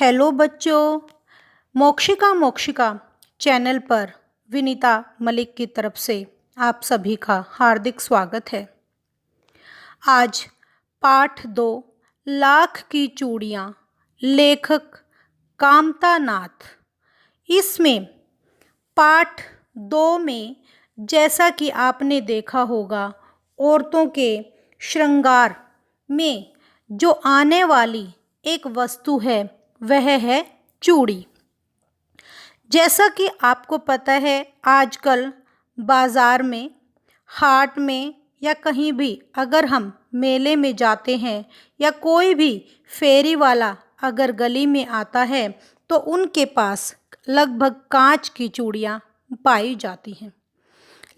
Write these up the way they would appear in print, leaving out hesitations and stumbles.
Hello बच्चों, मोक्षिका मोक्षिका channel पर विनीता मलिक की तरफ से आप सभी का हार्दिक स्वागत है। आज पाठ 2 लाख की चूड़ियाँ, लेखक कामता नाथ। इसमें पाठ 2 में जैसा कि आपने देखा होगा, औरतों के श्रृंगार में जो आने वाली एक वस्तु है वह है चूड़ी। जैसा कि आपको पता है, आजकल बाज़ार में, हाट में या कहीं भी अगर हम मेले में जाते हैं या कोई भी फेरी वाला अगर गली में आता है तो उनके पास लगभग कांच की चूड़ियाँ पाई जाती हैं।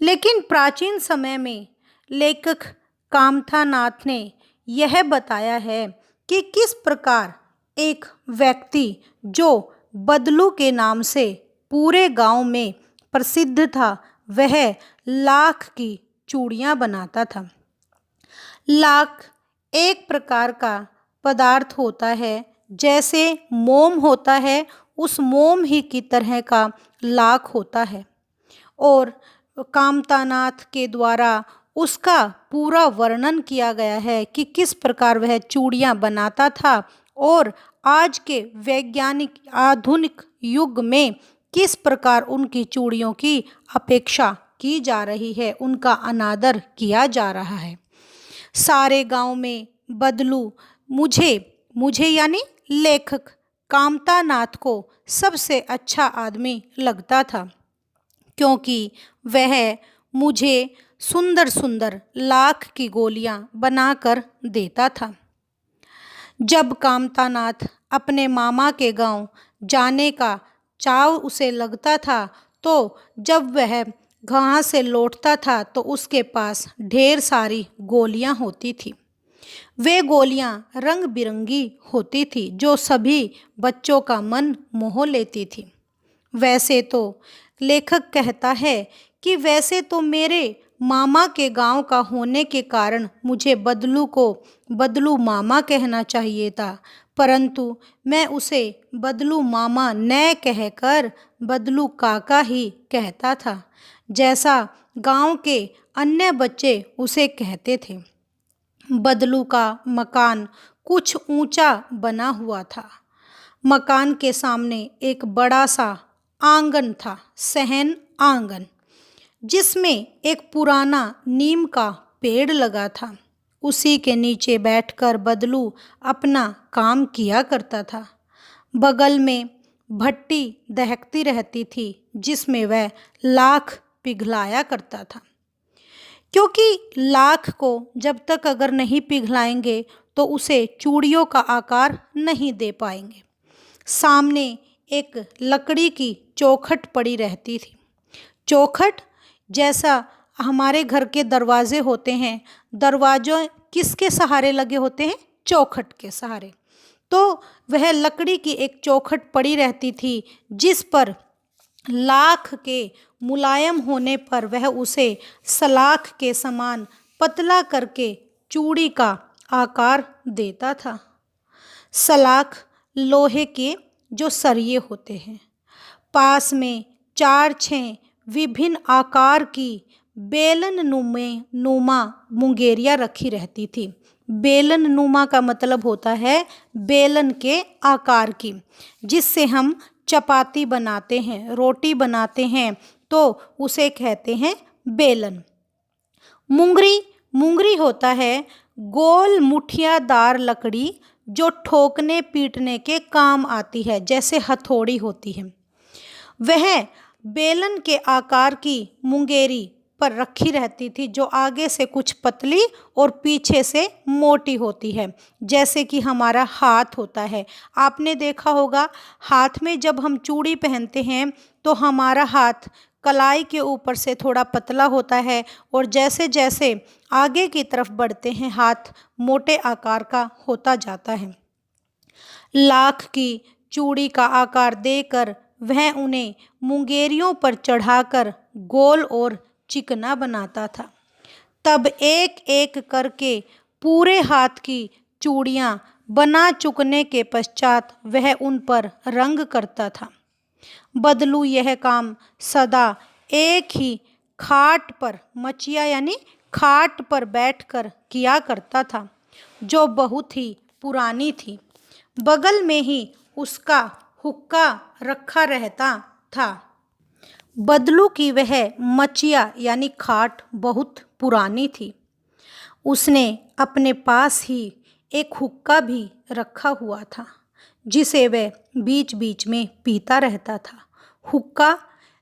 लेकिन प्राचीन समय में लेखक कामता नाथ ने यह बताया है कि किस प्रकार एक व्यक्ति जो बदलू के नाम से पूरे गांव में प्रसिद्ध था, वह लाख की चूड़ियाँ बनाता था। लाख एक प्रकार का पदार्थ होता है, जैसे मोम होता है, उस मोम ही की तरह का लाख होता है। और कामता नाथ के द्वारा उसका पूरा वर्णन किया गया है कि किस प्रकार वह चूड़ियाँ बनाता था और आज के वैज्ञानिक आधुनिक युग में किस प्रकार उनकी चूड़ियों की अपेक्षा की जा रही है, उनका अनादर किया जा रहा है। सारे गांव में बदलू मुझे यानी लेखक कामता नाथ को सबसे अच्छा आदमी लगता था, क्योंकि वह मुझे सुंदर सुंदर लाख की गोलियां बनाकर देता था। जब कामता नाथ अपने मामा के गांव जाने का चाव उसे लगता था, तो जब वह वहाँ से लौटता था तो उसके पास ढेर सारी गोलियां होती थी। वे गोलियां रंग बिरंगी होती थी, जो सभी बच्चों का मन मोह लेती थी। वैसे तो लेखक कहता है कि वैसे तो मेरे मामा के गांव का होने के कारण मुझे बदलू को बदलू मामा कहना चाहिए था, परंतु मैं उसे बदलू मामा न कहकर बदलू काका ही कहता था, जैसा गांव के अन्य बच्चे उसे कहते थे। बदलू का मकान कुछ ऊंचा बना हुआ था। मकान के सामने एक बड़ा सा आंगन था, सहन आंगन, जिसमें एक पुराना नीम का पेड़ लगा था। उसी के नीचे बैठकर बदलू अपना काम किया करता था। बगल में भट्टी दहकती रहती थी, जिसमें वह लाख पिघलाया करता था, क्योंकि लाख को जब तक अगर नहीं पिघलाएंगे तो उसे चूड़ियों का आकार नहीं दे पाएंगे। सामने एक लकड़ी की चौखट पड़ी रहती थी। चौखट जैसा हमारे घर के दरवाजे होते हैं, दरवाजे किसके सहारे लगे होते हैं? चौखट के सहारे। तो वह लकड़ी की एक चौखट पड़ी रहती थी, जिस पर लाख के मुलायम होने पर वह उसे सलाख के समान पतला करके चूड़ी का आकार देता था। सलाख लोहे के जो सरिये होते हैं, पास में 4-6 विभिन्न आकार की बेलन नुमा मुंगेरियाँ रखी रहती थी। बेलन नुमा का मतलब होता है बेलन के आकार की, जिससे हम चपाती बनाते हैं, रोटी बनाते हैं, तो उसे कहते हैं बेलन। मुंगरी होता है गोल मुठियादार लकड़ी, जो ठोकने पीटने के काम आती है, जैसे हथौड़ी होती है। वह बेलन के आकार की मुंगेरी पर रखी रहती थी, जो आगे से कुछ पतली और पीछे से मोटी होती है, जैसे कि हमारा हाथ होता है। आपने देखा होगा, हाथ में जब हम चूड़ी पहनते हैं तो हमारा हाथ कलाई के ऊपर से थोड़ा पतला होता है, और जैसे जैसे आगे की तरफ बढ़ते हैं हाथ मोटे आकार का होता जाता है। लाख की चूड़ी का आकार देकर वह उन्हें मुंगेरियों पर चढ़ाकर गोल और चिकना बनाता था। तब एक एक करके पूरे हाथ की चूड़ियाँ बना चुकने के पश्चात वह उन पर रंग करता था। बदलू यह काम सदा एक ही खाट पर, मचिया यानी खाट पर बैठकर किया करता था, जो बहुत ही पुरानी थी। बगल में ही उसका हुक्का रखा रहता था। बदलू की वह मचिया यानी खाट बहुत पुरानी थी। उसने अपने पास ही एक हुक्का भी रखा हुआ था, जिसे वह बीच बीच में पीता रहता था। हुक्का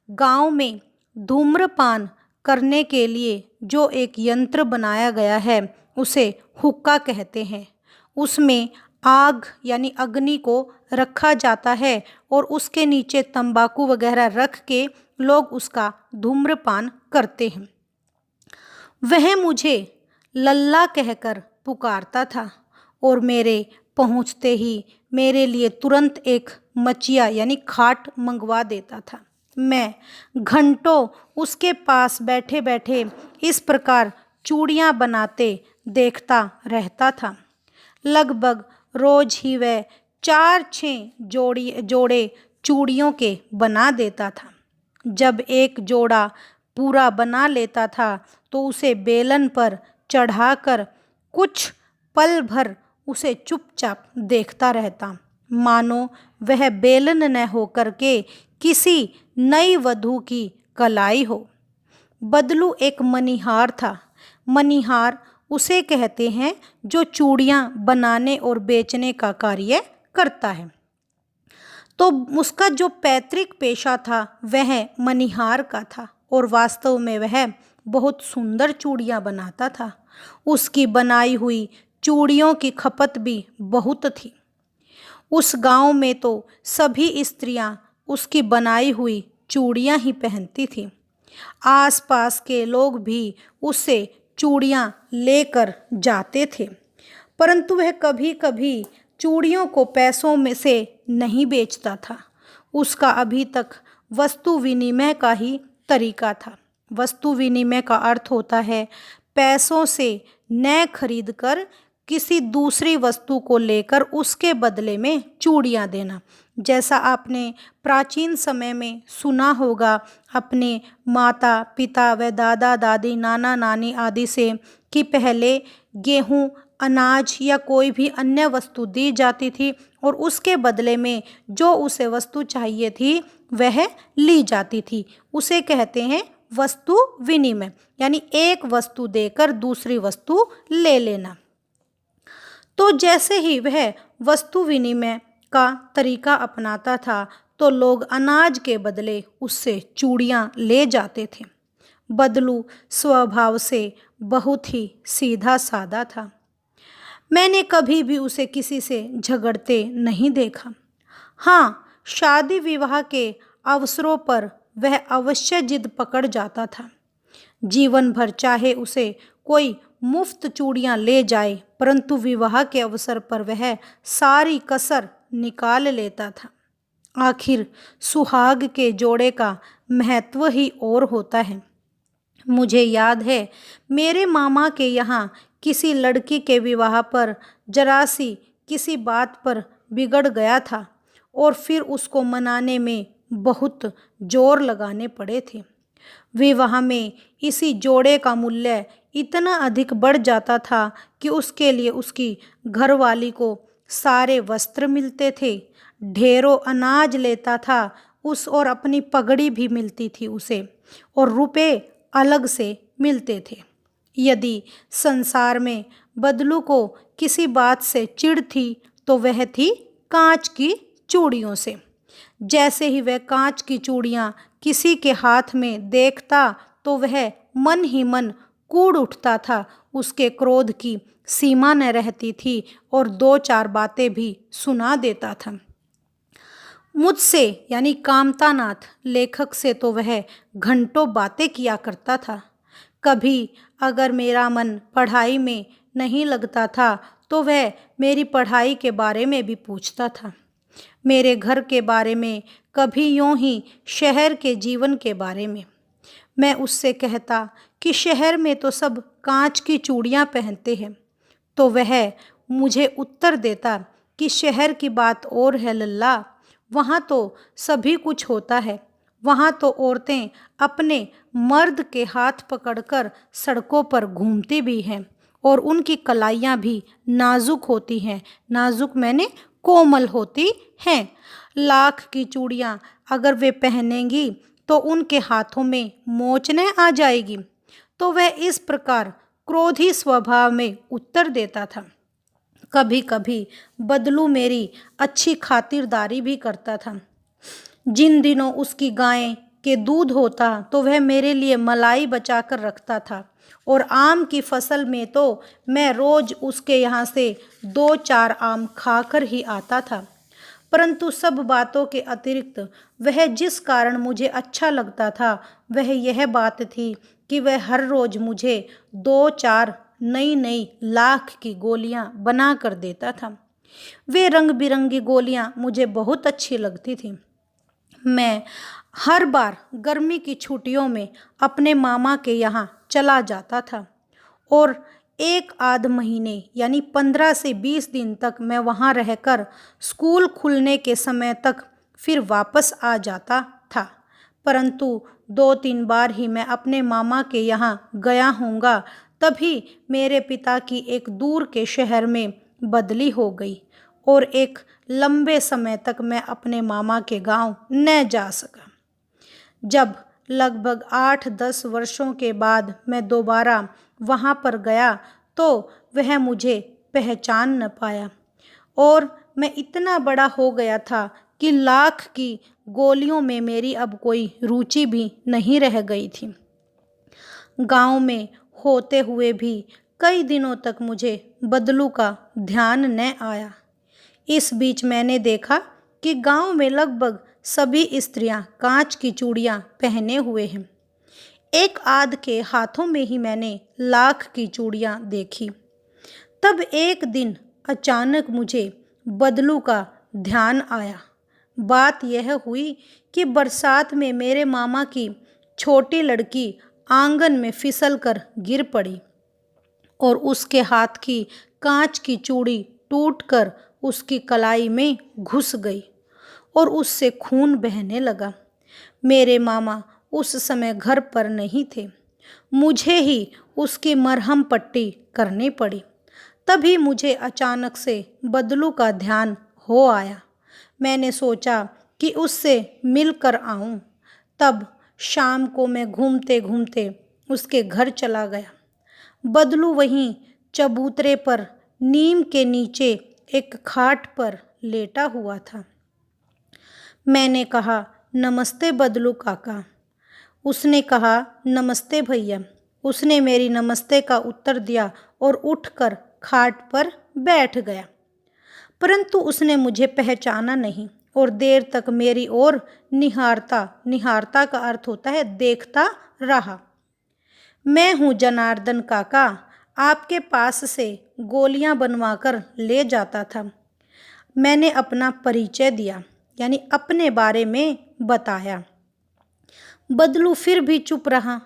गांव में धूम्रपान करने के लिए जो एक यंत्र बनाया गया है, उसे हुक्का कहते हैं। उसमें आग यानी अग्नि को रखा जाता है और उसके नीचे तंबाकू वगैरह रख के लोग उसका धूम्रपान करते हैं। वह मुझे लल्ला कहकर पुकारता था और मेरे पहुंचते ही मेरे लिए तुरंत एक मचिया यानी खाट मंगवा देता था। मैं घंटों उसके पास बैठे बैठे इस प्रकार चूड़ियाँ बनाते देखता रहता था। लगभग रोज ही वह 4-6 जोड़े चूड़ियों के बना देता था। जब एक जोड़ा पूरा बना लेता था तो उसे बेलन पर चढ़ाकर कुछ पल भर उसे चुपचाप देखता रहता, मानो वह बेलन न होकर के किसी नई वधू की कलाई हो। बदलू एक मनिहार था। मनिहार उसे कहते हैं जो चूड़ियाँ बनाने और बेचने का कार्य करता है। तो उसका जो पैतृक पेशा था वह मनिहार का था और वास्तव में वह बहुत सुंदर चूड़ियाँ बनाता था। उसकी बनाई हुई चूड़ियों की खपत भी बहुत थी। उस गांव में तो सभी स्त्रियां उसकी बनाई हुई चूड़ियाँ ही पहनती थीं। आसपास के लोग भी उससे चूड़ियाँ लेकर जाते थे, परंतु वह कभी कभी चूड़ियों को पैसों में से नहीं बेचता था। उसका अभी तक वस्तु विनिमय का ही तरीका था। वस्तु विनिमय का अर्थ होता है पैसों से न खरीदकर किसी दूसरी वस्तु को लेकर उसके बदले में चूड़ियाँ देना। जैसा आपने प्राचीन समय में सुना होगा अपने माता पिता व दादा दादी नाना नानी आदि से कि पहले गेहूँ अनाज या कोई भी अन्य वस्तु दी जाती थी और उसके बदले में जो उसे वस्तु चाहिए थी वह ली जाती थी। उसे कहते हैं वस्तु विनिमय, यानी एक वस्तु देकर दूसरी वस्तु ले लेना। तो जैसे ही वह वस्तु विनिमय का तरीका अपनाता था तो लोग अनाज के बदले उससे चूड़ियाँ ले जाते थे। बदलू स्वभाव से बहुत ही सीधा साधा था। मैंने कभी भी उसे किसी से झगड़ते नहीं देखा। हाँ, शादी विवाह के अवसरों पर वह अवश्य जिद पकड़ जाता था। जीवन भर चाहे उसे कोई मुफ्त चूड़ियाँ ले जाए, परंतु विवाह के अवसर पर वह सारी कसर निकाल लेता था। आखिर सुहाग के जोड़े का महत्व ही और होता है। मुझे याद है मेरे मामा के यहाँ किसी लड़की के विवाह पर जरा सी किसी बात पर बिगड़ गया था और फिर उसको मनाने में बहुत जोर लगाने पड़े थे। विवाह में इसी जोड़े का मूल्य इतना अधिक बढ़ जाता था कि उसके लिए उसकी घरवाली को सारे वस्त्र मिलते थे, ढेरों अनाज लेता था उस और अपनी पगड़ी भी मिलती थी उसे, और रुपए अलग से मिलते थे। यदि संसार में बदलू को किसी बात से चिढ़ थी तो वह थी कांच की चूड़ियों से। जैसे ही वह कांच की चूड़ियाँ किसी के हाथ में देखता तो वह मन ही मन कूद उठता था। उसके क्रोध की सीमा न रहती थी और 2-4 बातें भी सुना देता था। मुझसे यानी कामतानाथ लेखक से तो वह घंटों बातें किया करता था। कभी अगर मेरा मन पढ़ाई में नहीं लगता था तो वह मेरी पढ़ाई के बारे में भी पूछता था, मेरे घर के बारे में, कभी यूं ही शहर के जीवन के बारे में। मैं उससे कहता कि शहर में तो सब कांच की चूड़ियाँ पहनते हैं, तो वह मुझे उत्तर देता कि शहर की बात और है लल्ला, वहाँ तो सभी कुछ होता है। वहाँ तो औरतें अपने मर्द के हाथ पकड़कर सड़कों पर घूमती भी हैं और उनकी कलाइयाँ भी नाजुक होती हैं। नाजुक मैंने कोमल होती हैं। लाख की चूड़ियाँ अगर वे पहनेंगी तो उनके हाथों में मोचने आ जाएगी। तो वह इस प्रकार क्रोधी स्वभाव में उत्तर देता था। कभी कभी बदलू मेरी अच्छी खातिरदारी भी करता था। जिन दिनों उसकी गाय के दूध होता तो वह मेरे लिए मलाई बचा कर रखता था और आम की फसल में तो मैं रोज उसके यहाँ से 2-4 आम खाकर ही आता था। परंतु सब बातों के अतिरिक्त वह जिस कारण मुझे अच्छा लगता था वह यह बात थी कि वह हर रोज मुझे 2-4 नई नई लाख की गोलियां बना कर देता था। वे रंग बिरंगी गोलियां मुझे बहुत अच्छी लगती थी। मैं हर बार गर्मी की छुट्टियों में अपने मामा के यहाँ चला जाता था और 1 आध महीने यानी 15 से 20 दिन तक मैं वहाँ रहकर स्कूल खुलने के समय तक फिर वापस आ जाता था। परंतु 2-3 बार ही मैं अपने मामा के यहाँ गया होऊंगा, तभी मेरे पिता की एक दूर के शहर में बदली हो गई और एक लंबे समय तक मैं अपने मामा के गांव न जा सका। जब लगभग 8-10 वर्षों के बाद मैं दोबारा वहाँ पर गया तो वह मुझे पहचान न पाया और मैं इतना बड़ा हो गया था कि लाख की गोलियों में मेरी अब कोई रुचि भी नहीं रह गई थी। गांव में होते हुए भी कई दिनों तक मुझे बदलू का ध्यान न आया। इस बीच मैंने देखा कि गांव में लगभग सभी स्त्रियां कांच की चूड़ियां पहने हुए हैं। 1 आध के हाथों में ही मैंने लाख की चूड़ियां देखी। तब एक दिन अचानक मुझे बदलू का ध्यान आया। बात यह हुई कि बरसात में मेरे मामा की छोटी लड़की आंगन में फिसल कर गिर पड़ी और उसके हाथ की कांच की चूड़ी टूटकर उसकी कलाई में घुस गई और उससे खून बहने लगा। मेरे मामा उस समय घर पर नहीं थे। मुझे ही उसकी मरहम पट्टी करनी पड़ी। तभी मुझे अचानक से बदलू का ध्यान हो आया। मैंने सोचा कि उससे मिलकर आऊं। तब शाम को मैं घूमते घूमते उसके घर चला गया। बदलू वहीं चबूतरे पर नीम के नीचे एक खाट पर लेटा हुआ था। मैंने कहा, नमस्ते बदलू काका। उसने कहा, नमस्ते भैया। उसने मेरी नमस्ते का उत्तर दिया और उठकर खाट पर बैठ गया। परंतु उसने मुझे पहचाना नहीं और देर तक मेरी ओर निहारता का अर्थ होता है देखता रहा। मैं हूँ जनार्दन काका, आपके पास से गोलियां बनवाकर ले जाता था। मैंने अपना परिचय दिया, यानी अपने बारे में बताया। बदलू फिर भी चुप रहा,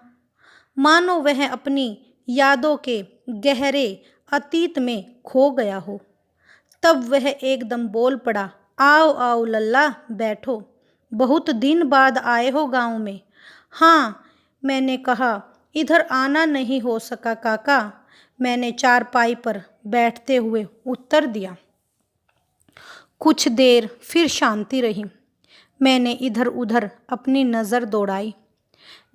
मानो वह अपनी यादों के गहरे अतीत में खो गया हो। तब वह एकदम बोल पड़ा, आओ आओ लल्ला, बैठो। बहुत दिन बाद आए हो गांव में। हाँ, मैंने कहा, इधर आना नहीं हो सका काका। मैंने चारपाई पर बैठते हुए उत्तर दिया। कुछ देर फिर शांति रही। मैंने इधर उधर अपनी नज़र दौड़ाई।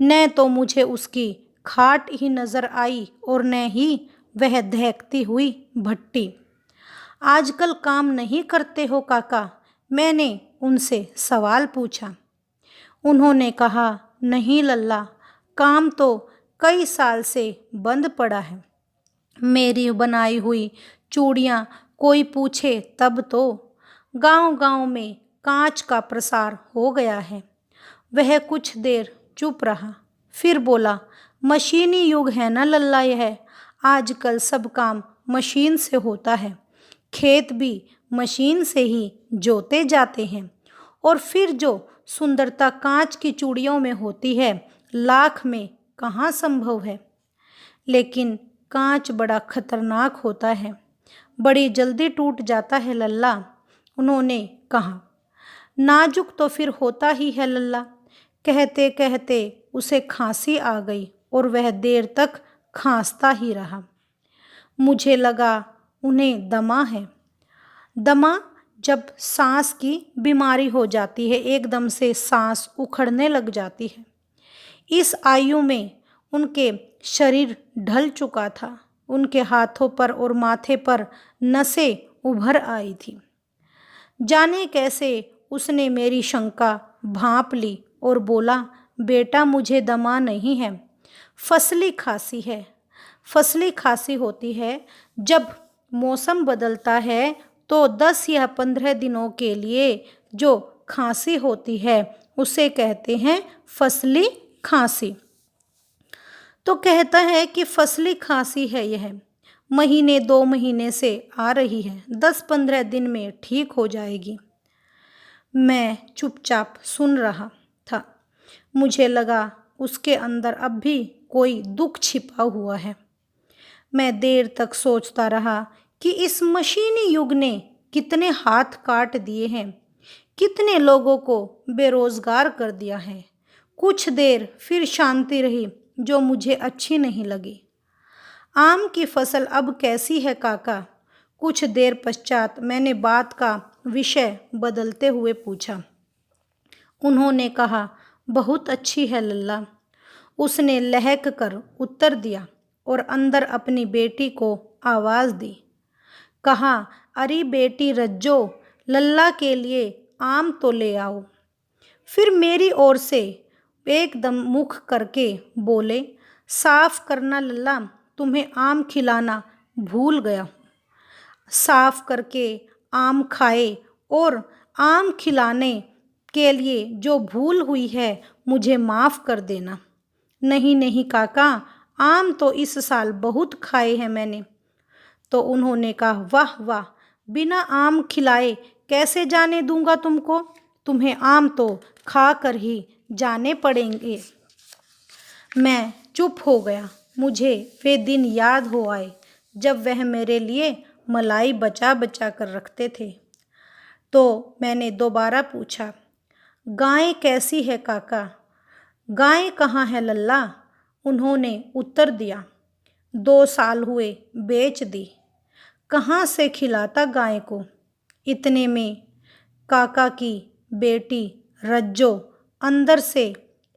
न तो मुझे उसकी खाट ही नज़र आई और न ही वह दहकती हुई भट्टी। आजकल काम नहीं करते हो काका? मैंने उनसे सवाल पूछा। उन्होंने कहा, नहीं लल्ला, काम तो कई साल से बंद पड़ा है। मेरी बनाई हुई चूड़ियाँ कोई पूछे तब तो। गांव-गांव में कांच का प्रसार हो गया है। वह कुछ देर चुप रहा, फिर बोला, मशीनी युग है ना लल्ला यह। आजकल सब काम मशीन से होता है। खेत भी मशीन से ही जोते जाते हैं और फिर जो सुंदरता कांच की चूड़ियों में होती है, लाख में कहाँ संभव है। लेकिन कांच बड़ा खतरनाक होता है। बड़ी जल्दी टूट जाता है लल्ला, उन्होंने कहा। नाजुक तो फिर होता ही है लल्ला। कहते कहते उसे खांसी आ गई और वह देर तक खांसता ही रहा। मुझे लगा उन्हें दमा है। दमा जब सांस की बीमारी हो जाती है, एकदम से सांस उखड़ने लग जाती है। इस आयु में उनके शरीर ढल चुका था। उनके हाथों पर और माथे पर नसें उभर आई थी। जाने कैसे उसने मेरी शंका भांप ली और बोला, बेटा मुझे दमा नहीं है, फसली खांसी है। फसली खांसी होती है जब मौसम बदलता है तो 10 या 15 दिनों के लिए जो खांसी होती है उसे कहते हैं फसली खांसी। तो कहता है कि फसली खांसी है, यह महीने 2 महीने से आ रही है, 10-15 दिन में ठीक हो जाएगी। मैं चुपचाप सुन रहा था। मुझे लगा उसके अंदर अब भी कोई दुख छिपा हुआ है। मैं देर तक सोचता रहा कि इस मशीनी युग ने कितने हाथ काट दिए हैं, कितने लोगों को बेरोजगार कर दिया है। कुछ देर फिर शांति रही जो मुझे अच्छी नहीं लगी। आम की फसल अब कैसी है काका? कुछ देर पश्चात मैंने बात का विषय बदलते हुए पूछा। उन्होंने कहा, बहुत अच्छी है लल्ला। उसने लहक कर उत्तर दिया और अंदर अपनी बेटी को आवाज़ दी। कहा, अरे बेटी रज्जो, लल्ला के लिए आम तो ले आओ। फिर मेरी ओर से एकदम मुख करके बोले, साफ करना लल्ला, तुम्हें आम खिलाना भूल गया हूँ। साफ करके आम खाए और आम खिलाने के लिए जो भूल हुई है मुझे माफ़ कर देना। नहीं नहीं काका, आम तो इस साल बहुत खाए हैं मैंने। तो उन्होंने कहा, वाह वाह, बिना आम खिलाए कैसे जाने दूंगा तुमको? तुम्हें आम तो खा कर ही जाने पड़ेंगे। मैं चुप हो गया। मुझे वे दिन याद हो आए जब वह मेरे लिए मलाई बचा बचा कर रखते थे। तो मैंने दोबारा पूछा, गाय कैसी है काका? गाय कहाँ है लल्ला? उन्होंने उत्तर दिया, 2 साल हुए बेच दी। कहाँ से खिलाता गाय को? इतने में काका की बेटी रज्जो अंदर से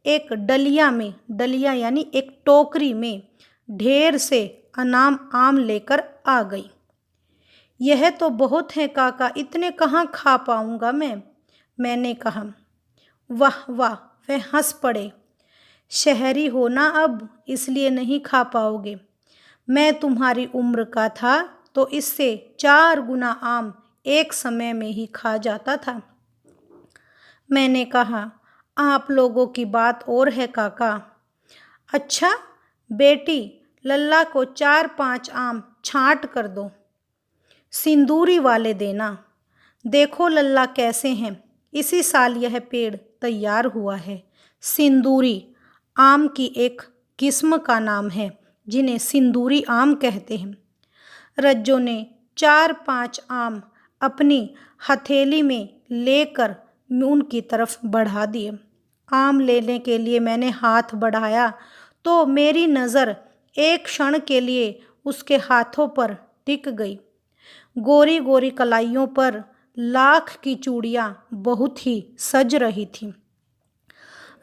एक डलिया में, डलिया यानी एक टोकरी में ढेर से अनाम आम लेकर आ गई। यह तो बहुत है काका, इतने कहाँ खा पाऊंगा मैं? मैंने कहा। वाह वाह, वह हंस पड़े। शहरी हो ना अब, इसलिए नहीं खा पाओगे। मैं तुम्हारी उम्र का था तो इससे 4 गुना आम एक समय में ही खा जाता था। मैंने कहा, आप लोगों की बात और है काका। अच्छा बेटी, लल्ला को 4-5 आम छांट कर दो, सिंदूरी वाले देना। देखो लल्ला कैसे हैं, इसी साल यह पेड़ तैयार हुआ है। सिंदूरी आम की एक किस्म का नाम है जिन्हें सिंदूरी आम कहते हैं। रज्जो ने 4-5 आम अपनी हथेली में लेकर उनकी तरफ बढ़ा दिए। आम लेने के लिए मैंने हाथ बढ़ाया तो मेरी नज़र एक क्षण के लिए उसके हाथों पर टिक गई। गोरी गोरी कलाइयों पर लाख की चूड़ियाँ बहुत ही सज रही थीं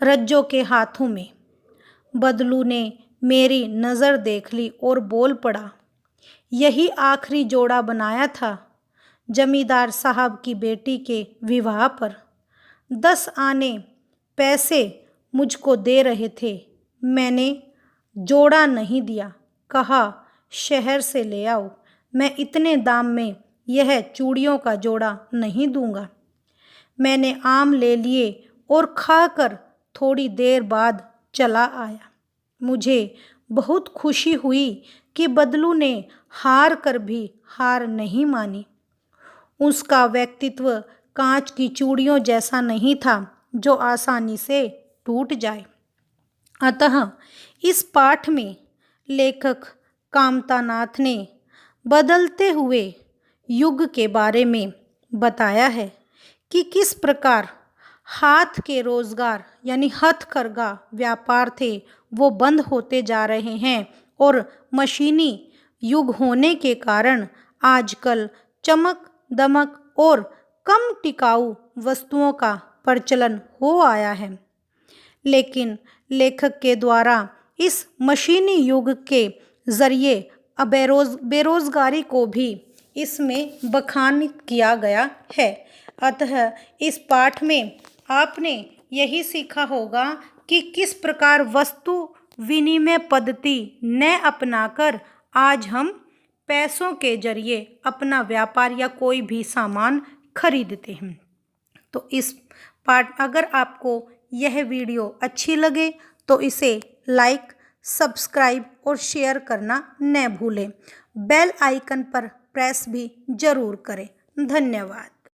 रज्जो के हाथों में। बदलू ने मेरी नज़र देख ली और बोल पड़ा, यही आखिरी जोड़ा बनाया था जमींदार साहब की बेटी के विवाह पर। 10 आने पैसे मुझको दे रहे थे, मैंने जोड़ा नहीं दिया। कहा शहर से ले आओ, मैं इतने दाम में यह चूड़ियों का जोड़ा नहीं दूंगा। मैंने आम ले लिए और खाकर थोड़ी देर बाद चला आया। मुझे बहुत खुशी हुई कि बदलू ने हार कर भी हार नहीं मानी। उसका व्यक्तित्व कांच की चूड़ियों जैसा नहीं था जो आसानी से टूट जाए। अतः इस पाठ में लेखक कामतानाथ ने बदलते हुए युग के बारे में बताया है कि किस प्रकार हाथ के रोजगार यानी हथकरघा व्यापार थे वो बंद होते जा रहे हैं और मशीनी युग होने के कारण आजकल चमक दमक और कम टिकाऊ वस्तुओं का प्रचलन हो आया है। लेकिन लेखक के द्वारा इस मशीनी युग के जरिए बेरोजगारी को भी इसमें बखानित किया गया है। अतः इस पाठ में आपने यही सीखा होगा कि किस प्रकार वस्तु विनिमय पद्धति न अपनाकर आज हम पैसों के जरिए अपना व्यापार या कोई भी सामान खरीदते हैं। तो इस पाठ अगर आपको यह वीडियो अच्छी लगे तो इसे लाइक, सब्सक्राइब और शेयर करना न भूलें। बेल आइकन पर प्रेस भी जरूर करें। धन्यवाद।